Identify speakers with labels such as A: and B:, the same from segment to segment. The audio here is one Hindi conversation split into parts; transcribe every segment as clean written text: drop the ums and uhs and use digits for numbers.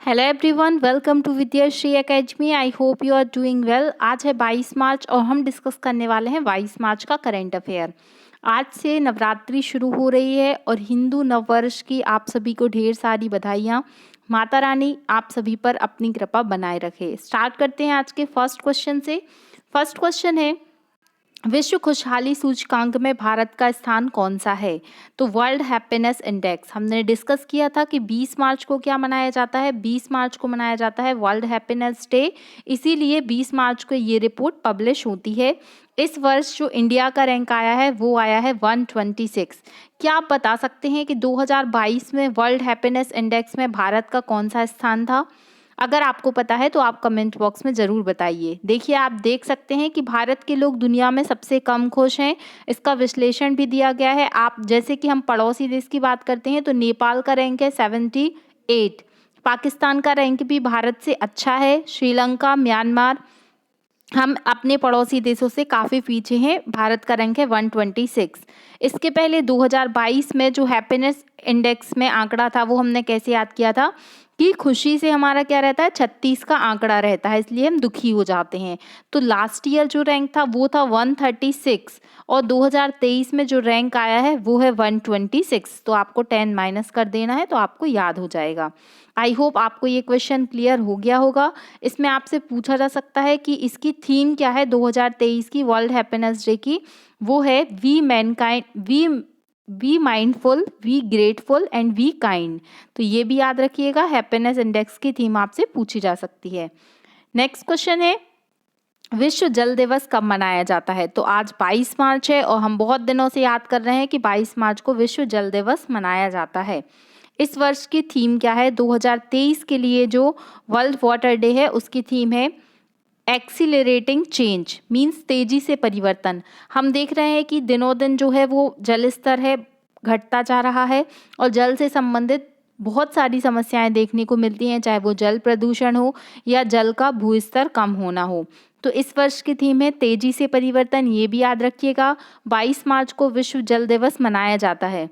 A: Hello everyone, welcome to Vidyashree academy. I hope you are doing well. आज है 22 मार्च और हम डिस्कस करने वाले हैं 22 मार्च का करंट अफेयर। आज से नवरात्रि शुरू हो रही है और हिंदू नववर्ष की आप सभी को ढेर सारी बधाइयाँ। माता रानी आप सभी पर अपनी कृपा बनाए रखे। स्टार्ट करते हैं आज के फर्स्ट क्वेश्चन से। फर्स्ट क्वेश्चन है, विश्व खुशहाली सूचकांक में भारत का स्थान कौन सा है? तो वर्ल्ड हैप्पीनेस इंडेक्स। हमने डिस्कस किया था कि 20 मार्च को क्या मनाया जाता है। 20 मार्च को मनाया जाता है वर्ल्ड हैप्पीनेस डे, इसीलिए 20 मार्च को ये रिपोर्ट पब्लिश होती है। इस वर्ष जो इंडिया का रैंक आया है वो आया है 126। क्या आप बता सकते हैं कि 2022 में वर्ल्ड हैप्पीनेस इंडेक्स में भारत का कौन सा स्थान था? अगर आपको पता है तो आप कमेंट बॉक्स में ज़रूर बताइए। देखिए, आप देख सकते हैं कि भारत के लोग दुनिया में सबसे कम खुश हैं। इसका विश्लेषण भी दिया गया है। आप जैसे कि हम पड़ोसी देश की बात करते हैं तो नेपाल का रैंक है 78। पाकिस्तान का रैंक भी भारत से अच्छा है। श्रीलंका, म्यांमार, हम अपने पड़ोसी देशों से काफ़ी पीछे हैं। भारत का रैंक है 126। इसके पहले 2022 में जो हैप्पीनेस इंडेक्स में आंकड़ा था वो हमने कैसे याद किया था कि खुशी से हमारा क्या रहता है, 36 का आंकड़ा रहता है, इसलिए हम दुखी हो जाते हैं। तो लास्ट ईयर जो रैंक था वो था 136 और 2023 में जो रैंक आया है वो है 126। तो आपको 10 माइनस कर देना है तो आपको याद हो जाएगा। आई होप आपको ये क्वेश्चन क्लियर हो गया होगा। इसमें आपसे पूछा जा सकता है कि इसकी थीम क्या है 2023 की वर्ल्ड हैप्पीनेस डे की। वो है we mankind, we mindful, we grateful and we kind. तो ये भी याद रखिएगा, हैप्पीनेस इंडेक्स की थीम आपसे पूछी जा सकती है। नेक्स्ट क्वेश्चन है, विश्व जल दिवस कब मनाया जाता है? तो आज 22 मार्च है और हम बहुत दिनों से याद कर रहे हैं कि 22 मार्च को विश्व जल दिवस मनाया जाता है। इस वर्ष की थीम क्या है? 2023 के लिए जो वर्ल्ड वाटर डे है उसकी थीम है एक्सीलरेटिंग चेंज, मीन्स तेजी से परिवर्तन। हम देख रहे हैं कि दिनों दिन जो है वो जल स्तर है घटता जा रहा है और जल से संबंधित बहुत सारी समस्याएं देखने को मिलती हैं, चाहे वो जल प्रदूषण हो या जल का भूस्तर कम होना हो। तो इस वर्ष की थीम है तेजी से परिवर्तन, ये भी याद रखिएगा। 22 मार्च को विश्व जल दिवस मनाया जाता है।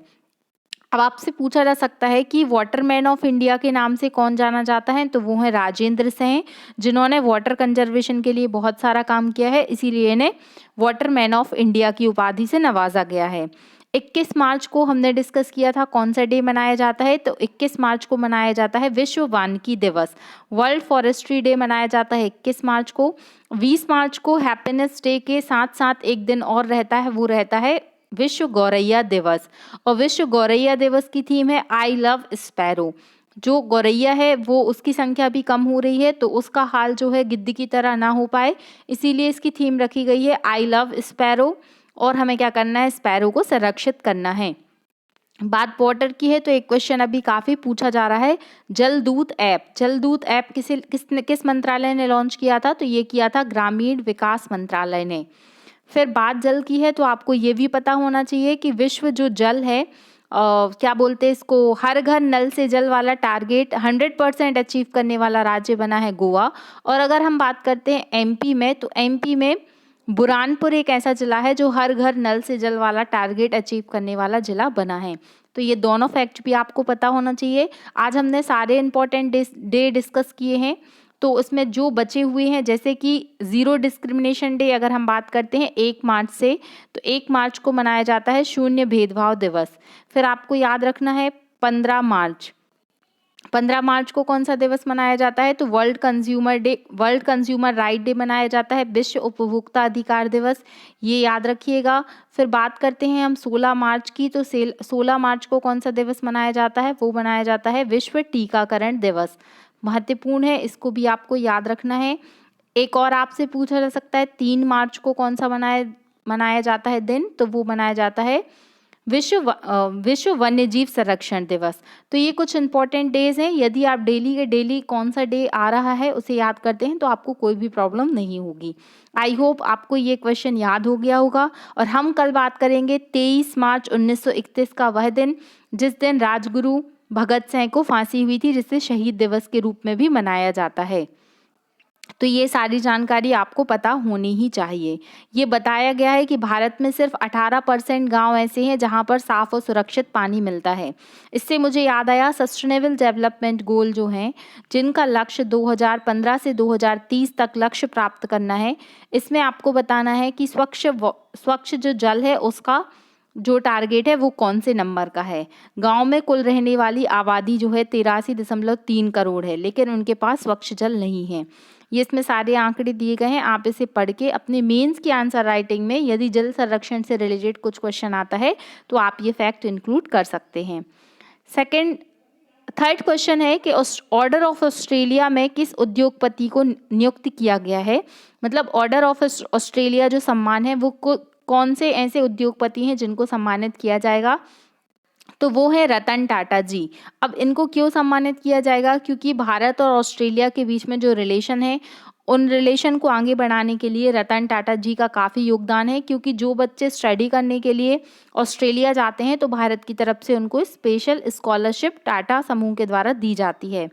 A: अब आपसे पूछा जा सकता है कि वाटरमैन ऑफ इंडिया के नाम से कौन जाना जाता है? तो वो है राजेंद्र सिंह, जिन्होंने वाटर कंजर्वेशन के लिए बहुत सारा काम किया है, इसीलिए इन्हें वाटरमैन ऑफ इंडिया की उपाधि से नवाजा गया है। 21 मार्च को हमने डिस्कस किया था कौन सा डे मनाया जाता है। तो 21 मार्च को मनाया जाता है विश्व वानिकी दिवस। वर्ल्ड फॉरेस्ट्री डे मनाया जाता है 21 मार्च को। 20 मार्च को हैप्पीनेस डे के साथ साथ एक दिन और रहता है, वो रहता है विश्व गौरैया दिवस। और विश्व गौरैया दिवस की थीम है आई लव स्पैरो। जो गौरैया है वो उसकी संख्या भी कम हो रही है, तो उसका हाल जो है गिद्ध की तरह ना हो पाए, इसीलिए इसकी थीम रखी गई है आई लव स्पैरो। और हमें क्या करना है, स्पैरो को संरक्षित करना है। बात वाटर की है तो एक क्वेश्चन अभी काफ़ी पूछा जा रहा है, जलदूत ऐप। जलदूत ऐप किस मंत्रालय ने लॉन्च किया था? तो ये किया था ग्रामीण विकास मंत्रालय ने। फिर बात जल की है तो आपको ये भी पता होना चाहिए कि विश्व जो जल है, क्या बोलते हैं इसको, हर घर नल से जल वाला टारगेट 100% अचीव करने वाला राज्य बना है गोवा। और अगर हम बात करते हैं एमपी में, तो एमपी में बुरहानपुर एक ऐसा जिला है जो हर घर नल से जल वाला टारगेट अचीव करने वाला जिला बना है। तो ये दोनों फैक्ट भी आपको पता होना चाहिए। आज हमने सारे इंपॉर्टेंट डे डिस्कस किए हैं। तो उसमें जो बचे हुए हैं, जैसे कि ज़ीरो डिस्क्रिमिनेशन डे अगर हम बात करते हैं 1 मार्च से, तो 1 मार्च को मनाया जाता है शून्य भेदभाव दिवस। फिर आपको याद रखना है 15 मार्च। 15 मार्च को कौन सा दिवस मनाया जाता है? तो world consumer day, world consumer right day मनाया जाता है, विश्व उपभोक्ता अधिकार दिवस, ये याद रखिएगा। फिर बात करते हैं हम 16 मार्च की, तो 16 मार्च को कौन सा दिवस मनाया जाता है? वो मनाया जाता है विश्व टीकाकरण दिवस। महत्वपूर्ण है, इसको भी आपको याद रखना है। एक और आपसे पूछा जा सकता है 3 मार्च को कौन सा मनाया जाता है दिन? तो वो मनाया जाता है विश्व वन्य जीव संरक्षण दिवस। तो ये कुछ इंपॉर्टेंट डेज हैं। यदि आप डेली के डेली कौन सा डे आ रहा है उसे याद करते हैं तो आपको कोई भी प्रॉब्लम नहीं होगी। आई होप आपको ये क्वेश्चन याद हो गया होगा। और हम कल बात करेंगे 23 मार्च 1931 का, वह दिन जिस दिन राजगुरु भगत सिंह को फांसी हुई थी, जिसे शहीद दिवस के रूप में भी मनाया जाता है। तो ये सारी जानकारी आपको पता होनी ही चाहिए। ये बताया गया है कि भारत में सिर्फ 18% गांव ऐसे हैं जहां पर साफ और सुरक्षित पानी मिलता है। इससे मुझे याद आया, सस्टेनेबल डेवलपमेंट गोल जो हैं, जिनका लक्ष्य 2015 से 2030 तक लक्ष्य प्राप्त करना है, इसमें आपको बताना है कि स्वच्छ जो जल है उसका जो टारगेट है वो कौन से नंबर का है। गांव में कुल रहने वाली आबादी जो है 83.3 करोड़ है, लेकिन उनके पास स्वच्छ जल नहीं है। ये इसमें सारे आंकड़े दिए गए हैं, आप इसे पढ़ के अपने मेंस की आंसर राइटिंग में यदि जल संरक्षण से रिलेटेड कुछ क्वेश्चन आता है तो आप ये फैक्ट इंक्लूड कर सकते हैं। थर्ड क्वेश्चन है कि ऑर्डर ऑफ ऑस्ट्रेलिया में किस उद्योगपति को नियुक्त किया गया है। मतलब ऑर्डर ऑफ ऑस्ट्रेलिया जो सम्मान है वो कौन से ऐसे उद्योगपति हैं जिनको सम्मानित किया जाएगा, तो वो है रतन टाटा जी। अब इनको क्यों सम्मानित किया जाएगा, क्योंकि भारत और ऑस्ट्रेलिया के बीच में जो रिलेशन है उन रिलेशन को आगे बढ़ाने के लिए रतन टाटा जी का काफ़ी योगदान है। क्योंकि जो बच्चे स्टडी करने के लिए ऑस्ट्रेलिया जाते हैं तो भारत की तरफ से उनको स्पेशल स्कॉलरशिप टाटा समूह के द्वारा दी जाती है।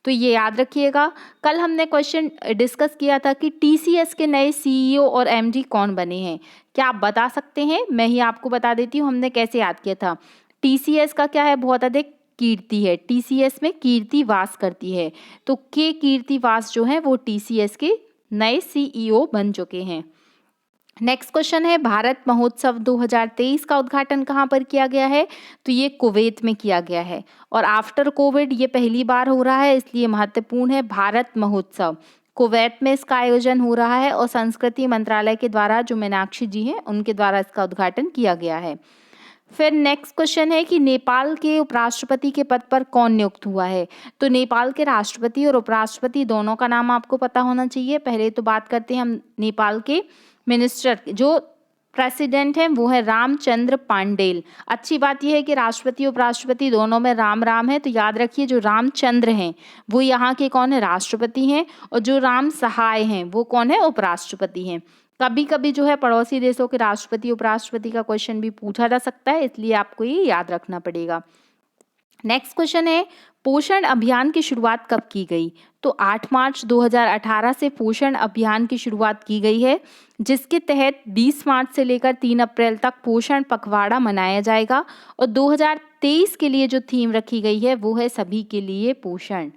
A: तो ये याद रखिएगा। कल हमने क्वेश्चन डिस्कस किया था कि टीसीएस के नए सीईओ और एमडी कौन बने हैं, क्या आप बता सकते हैं? मैं ही आपको बता देती हूँ हमने कैसे याद किया था। टीसीएस का क्या है, बहुत अधिक कीर्ति है। टीसीएस में कीर्ति वास करती है, तो के कीर्ति वास जो है वो टीसीएस के नए सीईओ बन चुके हैं। नेक्स्ट क्वेश्चन है, भारत महोत्सव 2023 का उद्घाटन कहाँ पर किया गया है, तो ये कुवैत में किया गया है और आफ्टर कोविड ये पहली बार हो रहा है, इसलिए महत्वपूर्ण है। भारत महोत्सव कुवैत में इसका आयोजन हो रहा है और संस्कृति मंत्रालय के द्वारा जो मीनाक्षी जी हैं उनके द्वारा इसका उद्घाटन किया गया है। फिर नेक्स्ट क्वेश्चन है कि नेपाल के उपराष्ट्रपति के पद पर कौन नियुक्त हुआ है, तो नेपाल के राष्ट्रपति और उपराष्ट्रपति दोनों का नाम आपको पता होना चाहिए। पहले तो बात करते हैं हम नेपाल के मिनिस्टर, जो प्रेसिडेंट हैं वो है रामचंद्र पांडेल। अच्छी बात यह है कि राष्ट्रपति उपराष्ट्रपति दोनों में राम राम है, तो याद रखिए जो रामचंद्र हैं वो यहाँ के कौन है, राष्ट्रपति हैं, और जो राम सहाय हैं वो कौन है, उपराष्ट्रपति हैं। कभी कभी जो है पड़ोसी देशों के राष्ट्रपति उपराष्ट्रपति का क्वेश्चन भी पूछा जा सकता है, इसलिए आपको ये याद रखना पड़ेगा। नेक्स्ट क्वेश्चन है, पोषण अभियान की शुरुआत कब की गई, तो 8 मार्च 2018 से पोषण अभियान की शुरुआत की गई है, जिसके तहत 20 मार्च से लेकर 3 अप्रैल तक पोषण पखवाड़ा मनाया जाएगा। और 2023 के लिए जो थीम रखी गई है वो है सभी के लिए पोषण।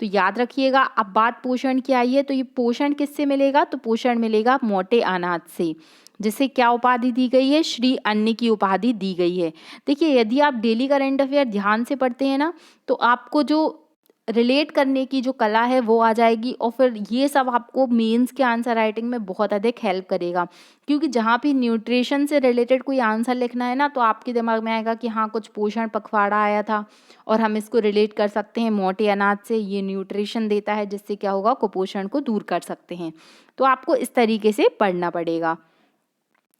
A: तो याद रखिएगा। अब बात पोषण की आई है, तो ये पोषण किससे मिलेगा, तो पोषण मिलेगा मोटे अनाज से, जिसे क्या उपाधि दी गई है, श्री अन्न की उपाधि दी गई है। देखिए यदि आप डेली करंट अफेयर ध्यान से पढ़ते हैं ना, तो आपको जो रिलेट करने की जो कला है वो आ जाएगी, और फिर ये सब आपको मेंस के आंसर राइटिंग में बहुत अधिक हेल्प करेगा। क्योंकि जहाँ भी न्यूट्रिशन से रिलेटेड कोई आंसर लिखना है ना, तो आपके दिमाग में आएगा कि हाँ कुछ पोषण पखवाड़ा आया था और हम इसको रिलेट कर सकते हैं मोटे अनाज से, ये न्यूट्रिशन देता है जिससे क्या होगा, कुपोषण को दूर कर सकते हैं। तो आपको इस तरीके से पढ़ना पड़ेगा।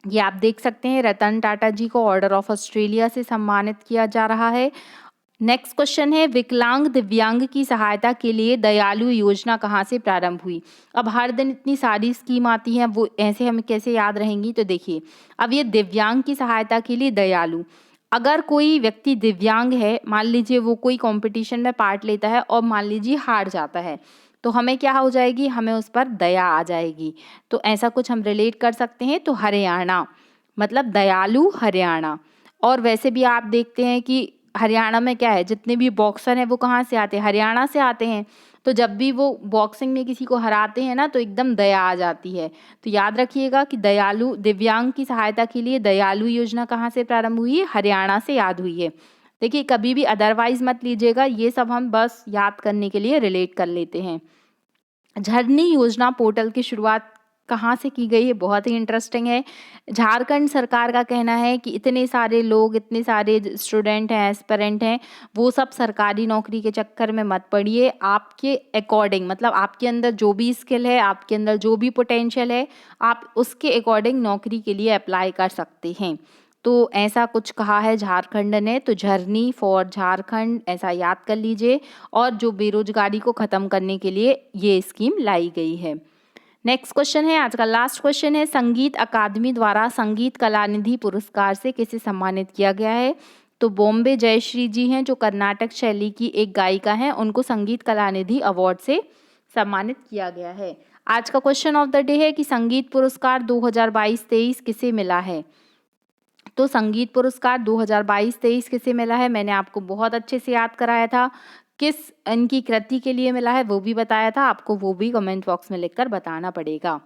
A: ये आप देख सकते हैं रतन टाटा जी को ऑर्डर ऑफ ऑस्ट्रेलिया से सम्मानित किया जा रहा है। नेक्स्ट क्वेश्चन है, विकलांग दिव्यांग की सहायता के लिए दयालु योजना कहाँ से प्रारंभ हुई। अब हर दिन इतनी सारी स्कीम आती हैं, वो ऐसे हमें कैसे याद रहेंगी, तो देखिए अब ये दिव्यांग की सहायता के लिए दयालु, अगर कोई व्यक्ति दिव्यांग है, मान लीजिए वो कोई कंपटीशन में पार्ट लेता है और मान लीजिए हार जाता है, तो हमें क्या हो जाएगी, हमें उस पर दया आ जाएगी। तो ऐसा कुछ हम रिलेट कर सकते हैं। तो हरियाणा मतलब दयालु हरियाणा। और वैसे भी आप देखते हैं कि हरियाणा में क्या है, जितने भी बॉक्सर हैं वो कहाँ से आते हैं, हरियाणा से आते हैं। तो जब भी वो बॉक्सिंग में किसी को हराते हैं ना, तो एकदम दया आ जाती है। तो याद रखिएगा कि दयालु दिव्यांग की सहायता के लिए दयालु योजना कहाँ से प्रारंभ हुई है, हरियाणा से याद हुई है। देखिए कभी भी अदरवाइज मत लीजिएगा, ये सब हम बस याद करने के लिए रिलेट कर लेते हैं। झरनी योजना पोर्टल की शुरुआत कहाँ से की गई है, बहुत ही इंटरेस्टिंग है। झारखंड सरकार का कहना है कि इतने सारे लोग, इतने सारे स्टूडेंट हैं, एस्पिरेंट हैं, वो सब सरकारी नौकरी के चक्कर में मत पड़िए। आपके अकॉर्डिंग मतलब आपके अंदर जो भी स्किल है, आपके अंदर जो भी पोटेंशियल है, आप उसके अकॉर्डिंग नौकरी के लिए अप्लाई कर सकते हैं। तो ऐसा कुछ कहा है झारखंड ने, तो झरनी फॉर झारखंड ऐसा याद कर लीजिए। और जो बेरोजगारी को ख़त्म करने के लिए ये स्कीम लाई गई है। नेक्स्ट क्वेश्चन है, आज का लास्ट क्वेश्चन है, संगीत अकादमी द्वारा संगीत कलानिधि पुरस्कार से किसे सम्मानित किया गया है। तो बॉम्बे जयश्री जी हैं, जो कर्नाटक शैली की एक गायिका हैं, उनको संगीत कलानिधि अवार्ड से सम्मानित किया गया है। आज का क्वेश्चन ऑफ द डे है कि संगीत पुरस्कार 2022-23 किसे मिला है। तो संगीत पुरस्कार 2022-23 किसे मिला है, मैंने आपको बहुत अच्छे से याद कराया था। किस इनकी कृति के लिए मिला है वो भी बताया था, आपको वो भी कमेंट बॉक्स में लिखकर बताना पड़ेगा।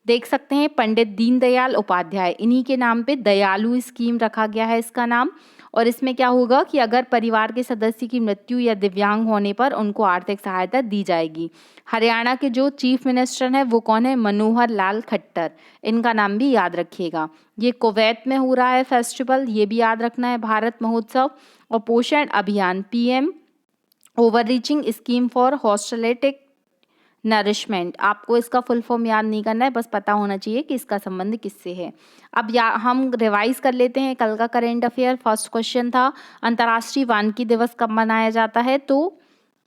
A: देख सकते हैं पंडित दीनदयाल उपाध्याय, इन्हीं के नाम पे दयालु स्कीम रखा गया है इसका नाम। और इसमें क्या होगा कि अगर परिवार के सदस्य की मृत्यु या दिव्यांग होने पर उनको आर्थिक सहायता दी जाएगी। हरियाणा के जो चीफ मिनिस्टर हैं वो कौन है, मनोहर लाल खट्टर, इनका नाम भी याद रखिएगा। ये कुवैत में हो रहा है फेस्टिवल, ये भी याद रखना है, भारत महोत्सव। और पोषण अभियान PM overarching scheme for हॉस्टलिटिक nourishment, आपको इसका फुल फॉर्म याद नहीं करना है, बस पता होना चाहिए कि इसका संबंध किससे है। अब हम रिवाइज कर लेते हैं कल का करेंट अफेयर। फर्स्ट क्वेश्चन था अंतर्राष्ट्रीय वानिकी दिवस कब मनाया जाता है, तो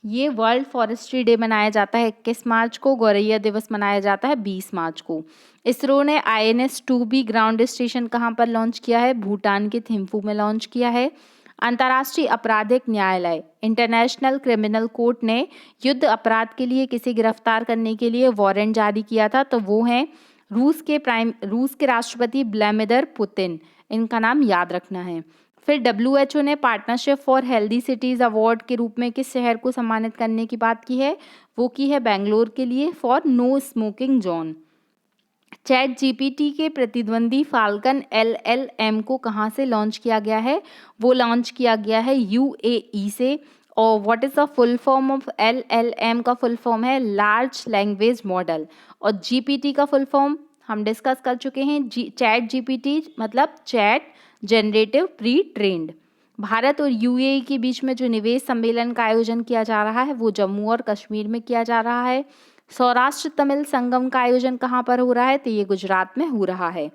A: ये वर्ल्ड फॉरेस्ट्री डे मनाया जाता है 21 मार्च को। गौरैया दिवस मनाया जाता है 20 मार्च को। इसरो ने INS-2B ग्राउंड स्टेशन कहाँ पर लॉन्च किया है, भूटान के थिम्फू में लॉन्च किया है। अंतर्राष्ट्रीय आपराधिक न्यायालय इंटरनेशनल क्रिमिनल कोर्ट ने युद्ध अपराध के लिए किसे गिरफ्तार करने के लिए वारंट जारी किया था, तो वो हैं रूस के राष्ट्रपति व्लादिमीर पुतिन, इनका नाम याद रखना है। फिर WHO ने partnership for healthy cities award के रूप में किस शहर को सम्मानित करने की बात की है, वो की है बेंगलोर के लिए for no smoking zone. Chat GPT के प्रतिद्वंदी फाल्कन LLM को कहाँ से लॉन्च किया गया है, वो लॉन्च किया गया है UAE से। और what is the full form of LLM का फुल फॉर्म है लार्ज लैंग्वेज मॉडल। और जीपीटी का फुल फॉर्म हम डिस्कस कर चुके हैं, चैट जीपीटी मतलब chat generative pre trend. Bharat और UAE के बीच में जो निवेश सम्मेलन का आयोजन किया जा रहा है वो जम्मू और कश्मीर में किया जा रहा है। सौराष्ट्र तमिल संगम का आयोजन कहाँ पर हो रहा है, तो ये गुजरात में हो रहा है।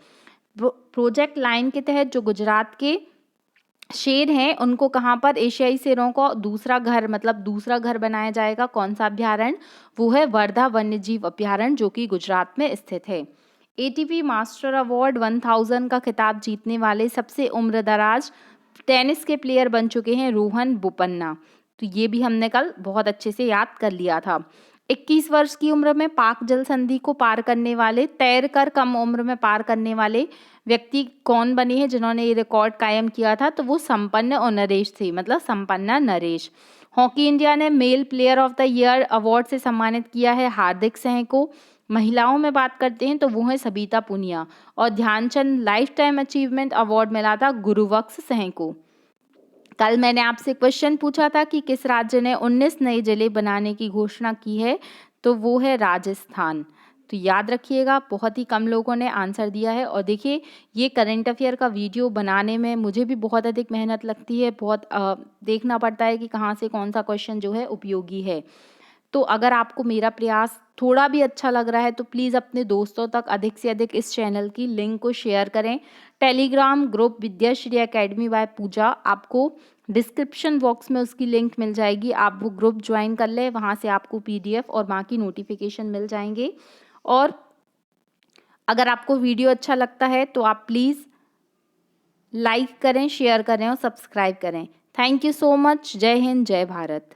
A: प्रोजेक्ट लाइन के तहत जो गुजरात के शेर हैं उनको कहाँ पर एशियाई शेरों को दूसरा घर बनाया जाएगा, कौन सा अभ्यारण्य, वो है वर्धा वन्यजीव अभ्यारण्य जो कि गुजरात में स्थित है। ATP मास्टर अवार्ड 1000 का खिताब जीतने वाले सबसे उम्रदराज टेनिस के प्लेयर बन चुके हैं रोहन बोपन्ना, तो ये भी हमने कल बहुत अच्छे से याद कर लिया था। 21 वर्ष की उम्र में पाक जल संधि को पार करने वाले, तैरकर कम उम्र में पार करने वाले व्यक्ति कौन बने हैं जिन्होंने ये रिकॉर्ड कायम किया था, तो वो संपन्न और नरेश थे, मतलब संपन्ना नरेश। हॉकी इंडिया ने mail player of the year award से सम्मानित किया है हार्दिक सिंह को। महिलाओं में बात करते हैं तो वो है सबिता पुनिया। और Dhyanchand life time achievement award मिला था गुरुबख्श सिंह को। कल मैंने आपसे क्वेश्चन पूछा था कि किस राज्य ने 19 नए जिले बनाने की घोषणा की है, तो वो है राजस्थान। तो याद रखिएगा, बहुत ही कम लोगों ने आंसर दिया है। और देखिए ये करंट अफेयर का वीडियो बनाने में मुझे भी बहुत अधिक मेहनत लगती है, बहुत देखना पड़ता है कि कहाँ से कौन सा क्वेश्चन जो है उपयोगी है। तो अगर आपको मेरा प्रयास थोड़ा भी अच्छा लग रहा है तो प्लीज़ अपने दोस्तों तक अधिक से अधिक इस चैनल की लिंक को शेयर करें। Telegram group Vidyashree academy by Pooja, आपको डिस्क्रिप्शन बॉक्स में उसकी लिंक मिल जाएगी, आप वो ग्रुप ज्वाइन कर लें, वहाँ से आपको PDF और बाकी नोटिफिकेशन मिल जाएंगे। और अगर आपको वीडियो अच्छा लगता है तो आप प्लीज़ लाइक करें, शेयर करें और सब्सक्राइब करें। Thank you so much. जय हिंद, जय भारत।